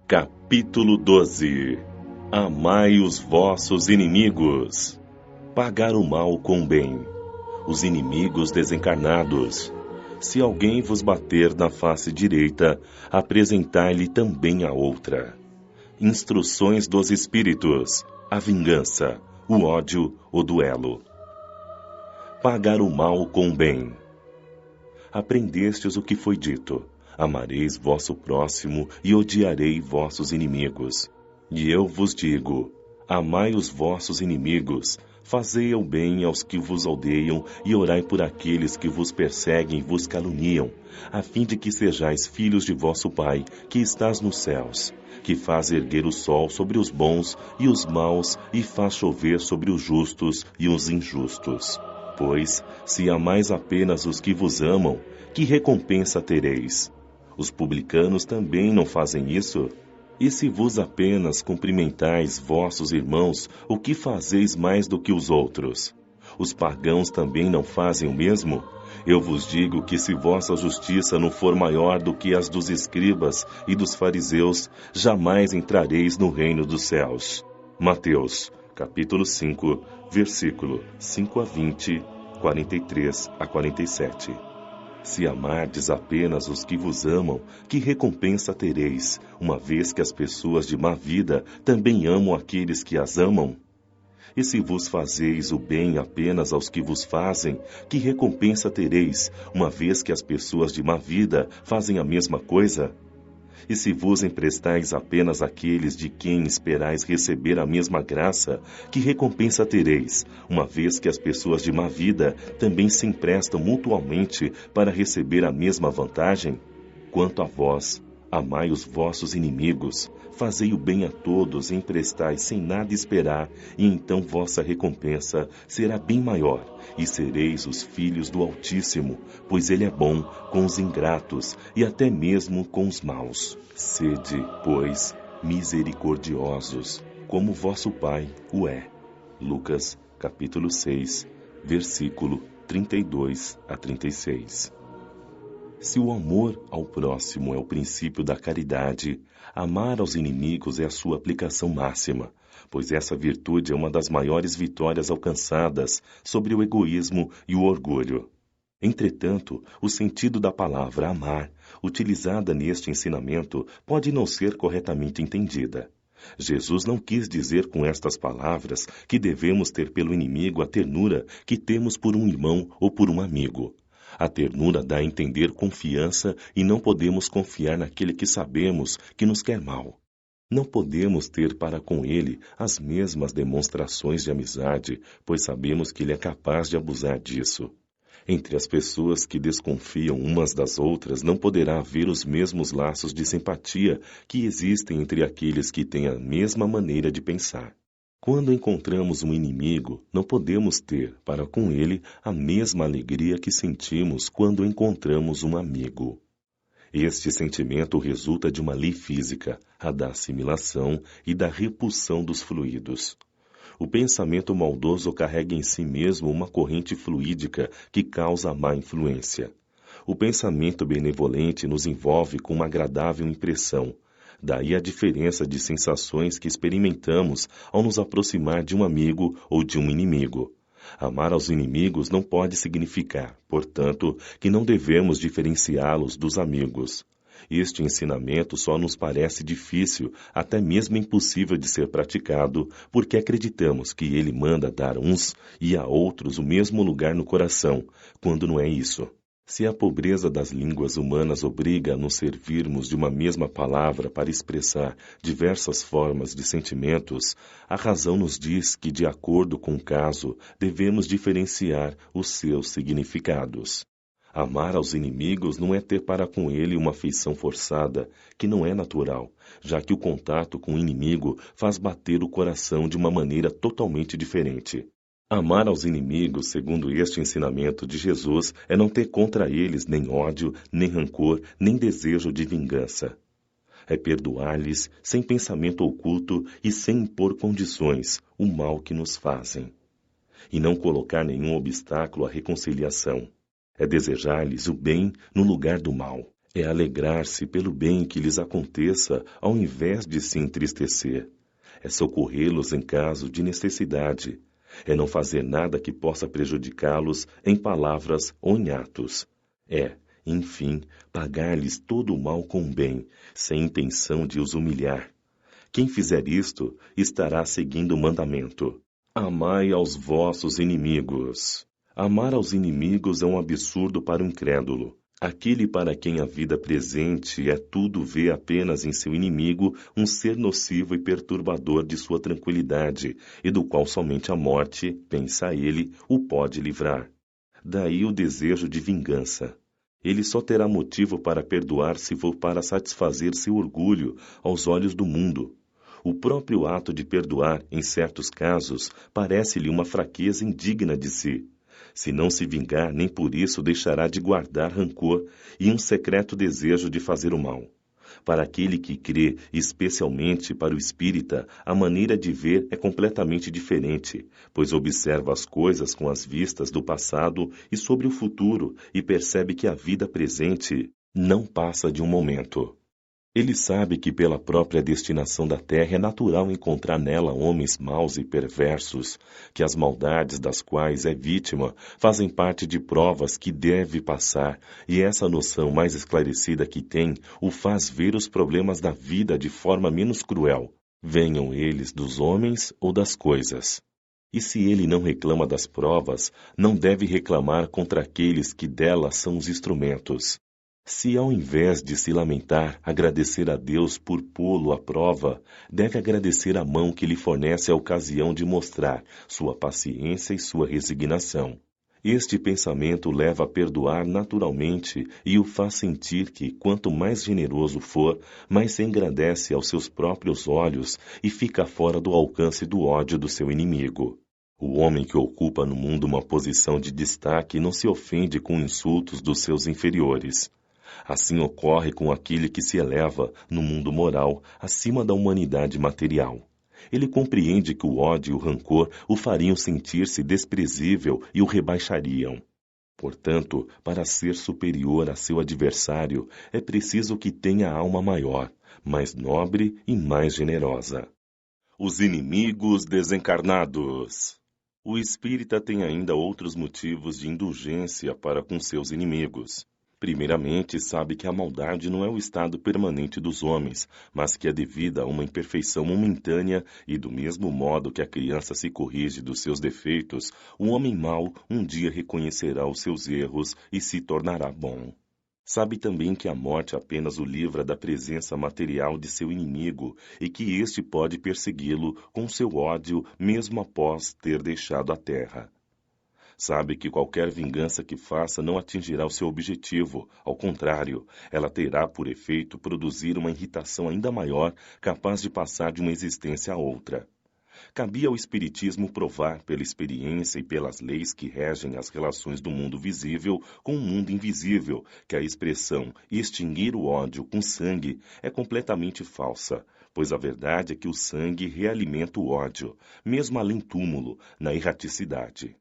Capítulo 12. Amai os vossos inimigos. Pagar o mal com o bem. Os inimigos desencarnados. Se alguém vos bater na face direita, apresentai-lhe também a outra. Instruções dos espíritos. A vingança, o ódio, o duelo. Pagar o mal com o bem. Aprendestes o que foi dito. Amareis vosso próximo e odiarei vossos inimigos. E eu vos digo, amai os vossos inimigos, fazei o bem aos que vos odeiam e orai por aqueles que vos perseguem e vos caluniam, a fim de que sejais filhos de vosso Pai, que estás nos céus, que faz erguer o sol sobre os bons e os maus e faz chover sobre os justos e os injustos. Pois, se amais apenas os que vos amam, que recompensa tereis? Os publicanos também não fazem isso? E se vos apenas cumprimentais vossos irmãos, o que fazeis mais do que os outros? Os pagãos também não fazem o mesmo? Eu vos digo que se vossa justiça não for maior do que as dos escribas e dos fariseus, jamais entrareis no reino dos céus. Mateus, capítulo 5, versículo 5 a 20, 43 a 47. Se amardes apenas os que vos amam, que recompensa tereis, uma vez que as pessoas de má vida também amam aqueles que as amam? E se vos fazeis o bem apenas aos que vos fazem, que recompensa tereis, uma vez que as pessoas de má vida fazem a mesma coisa? E se vos emprestais apenas àqueles de quem esperais receber a mesma graça, que recompensa tereis, uma vez que as pessoas de má vida também se emprestam mutuamente para receber a mesma vantagem? Quanto a vós, amai os vossos inimigos, fazei o bem a todos e emprestai sem nada esperar, e então vossa recompensa será bem maior, e sereis os filhos do Altíssimo, pois Ele é bom com os ingratos e até mesmo com os maus. Sede, pois, misericordiosos, como vosso Pai o é. Lucas, capítulo 6, versículo 32 a 36. Se o amor ao próximo é o princípio da caridade, amar aos inimigos é a sua aplicação máxima, pois essa virtude é uma das maiores vitórias alcançadas sobre o egoísmo e o orgulho. Entretanto, o sentido da palavra amar, utilizada neste ensinamento, pode não ser corretamente entendida. Jesus não quis dizer com estas palavras que devemos ter pelo inimigo a ternura que temos por um irmão ou por um amigo. A ternura dá a entender confiança e não podemos confiar naquele que sabemos que nos quer mal. Não podemos ter para com ele as mesmas demonstrações de amizade, pois sabemos que ele é capaz de abusar disso. Entre as pessoas que desconfiam umas das outras não poderá haver os mesmos laços de simpatia que existem entre aqueles que têm a mesma maneira de pensar. Quando encontramos um inimigo, não podemos ter para com ele a mesma alegria que sentimos quando encontramos um amigo. Este sentimento resulta de uma lei física, a da assimilação e da repulsão dos fluidos. O pensamento maldoso carrega em si mesmo uma corrente fluídica que causa má influência. O pensamento benevolente nos envolve com uma agradável impressão. Daí a diferença de sensações que experimentamos ao nos aproximar de um amigo ou de um inimigo. Amar aos inimigos não pode significar, portanto, que não devemos diferenciá-los dos amigos. Este ensinamento só nos parece difícil, até mesmo impossível de ser praticado, porque acreditamos que ele manda dar a uns e a outros o mesmo lugar no coração, quando não é isso. Se a pobreza das línguas humanas obriga a nos servirmos de uma mesma palavra para expressar diversas formas de sentimentos, a razão nos diz que, de acordo com o caso, devemos diferenciar os seus significados. Amar aos inimigos não é ter para com ele uma afeição forçada, que não é natural, já que o contato com o inimigo faz bater o coração de uma maneira totalmente diferente. Amar aos inimigos, segundo este ensinamento de Jesus, é não ter contra eles nem ódio, nem rancor, nem desejo de vingança. É perdoar-lhes sem pensamento oculto e sem impor condições o mal que nos fazem. E não colocar nenhum obstáculo à reconciliação. É desejar-lhes o bem no lugar do mal. É alegrar-se pelo bem que lhes aconteça, ao invés de se entristecer. É socorrê-los em caso de necessidade. É não fazer nada que possa prejudicá-los em palavras ou em atos. É, enfim, pagar-lhes todo o mal com o bem, sem intenção de os humilhar. Quem fizer isto, estará seguindo o mandamento. Amai aos vossos inimigos. Amar aos inimigos é um absurdo para o incrédulo. Aquele para quem a vida presente é tudo vê apenas em seu inimigo um ser nocivo e perturbador de sua tranquilidade, e do qual somente a morte, pensa ele, o pode livrar. Daí o desejo de vingança. Ele só terá motivo para perdoar se for para satisfazer seu orgulho aos olhos do mundo. O próprio ato de perdoar, em certos casos, parece-lhe uma fraqueza indigna de si. Se não se vingar, nem por isso deixará de guardar rancor e um secreto desejo de fazer o mal. Para aquele que crê, especialmente para o espírita, a maneira de ver é completamente diferente, pois observa as coisas com as vistas do passado e sobre o futuro e percebe que a vida presente não passa de um momento. Ele sabe que pela própria destinação da terra é natural encontrar nela homens maus e perversos, que as maldades das quais é vítima fazem parte de provas que deve passar, e essa noção mais esclarecida que tem o faz ver os problemas da vida de forma menos cruel, venham eles dos homens ou das coisas. E se ele não reclama das provas, não deve reclamar contra aqueles que delas são os instrumentos. Se ao invés de se lamentar, agradecer a Deus por pô-lo à prova, deve agradecer a mão que lhe fornece a ocasião de mostrar sua paciência e sua resignação. Este pensamento leva a perdoar naturalmente e o faz sentir que, quanto mais generoso for, mais se engrandece aos seus próprios olhos e fica fora do alcance do ódio do seu inimigo. O homem que ocupa no mundo uma posição de destaque não se ofende com insultos dos seus inferiores. Assim ocorre com aquele que se eleva, no mundo moral, acima da humanidade material. Ele compreende que o ódio e o rancor o fariam sentir-se desprezível e o rebaixariam. Portanto, para ser superior a seu adversário, é preciso que tenha alma maior, mais nobre e mais generosa. Os inimigos desencarnados. O espírita tem ainda outros motivos de indulgência para com seus inimigos. Primeiramente, sabe que a maldade não é o estado permanente dos homens, mas que é devida a uma imperfeição momentânea e, do mesmo modo que a criança se corrige dos seus defeitos, o homem mau um dia reconhecerá os seus erros e se tornará bom. Sabe também que a morte apenas o livra da presença material de seu inimigo e que este pode persegui-lo com seu ódio mesmo após ter deixado a terra. Sabe que qualquer vingança que faça não atingirá o seu objetivo, ao contrário, ela terá por efeito produzir uma irritação ainda maior, capaz de passar de uma existência a outra. Cabia ao Espiritismo provar pela experiência e pelas leis que regem as relações do mundo visível com o mundo invisível que a expressão extinguir o ódio com sangue é completamente falsa, pois a verdade é que o sangue realimenta o ódio, mesmo além túmulo, na erraticidade.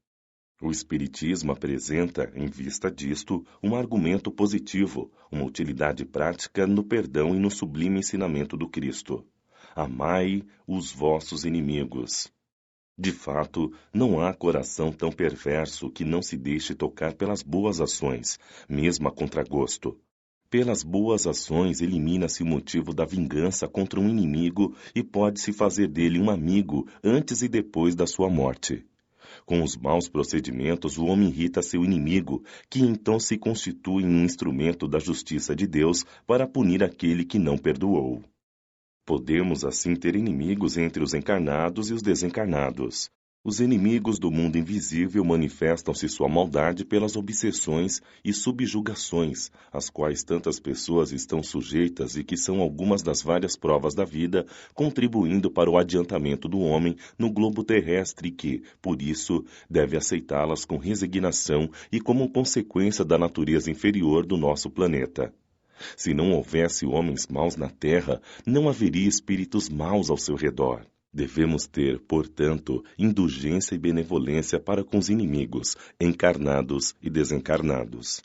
O Espiritismo apresenta, em vista disto, um argumento positivo, uma utilidade prática no perdão e no sublime ensinamento do Cristo. Amai os vossos inimigos. De fato, não há coração tão perverso que não se deixe tocar pelas boas ações, mesmo a contragosto. Pelas boas ações elimina-se o motivo da vingança contra um inimigo e pode-se fazer dele um amigo antes e depois da sua morte. Com os maus procedimentos, o homem irrita seu inimigo, que então se constitui um instrumento da justiça de Deus para punir aquele que não perdoou. Podemos assim ter inimigos entre os encarnados e os desencarnados. Os inimigos do mundo invisível manifestam-se sua maldade pelas obsessões e subjugações, às quais tantas pessoas estão sujeitas e que são algumas das várias provas da vida, contribuindo para o adiantamento do homem no globo terrestre que, por isso, deve aceitá-las com resignação e como consequência da natureza inferior do nosso planeta. Se não houvesse homens maus na Terra, não haveria espíritos maus ao seu redor. Devemos ter, portanto, indulgência e benevolência para com os inimigos, encarnados e desencarnados.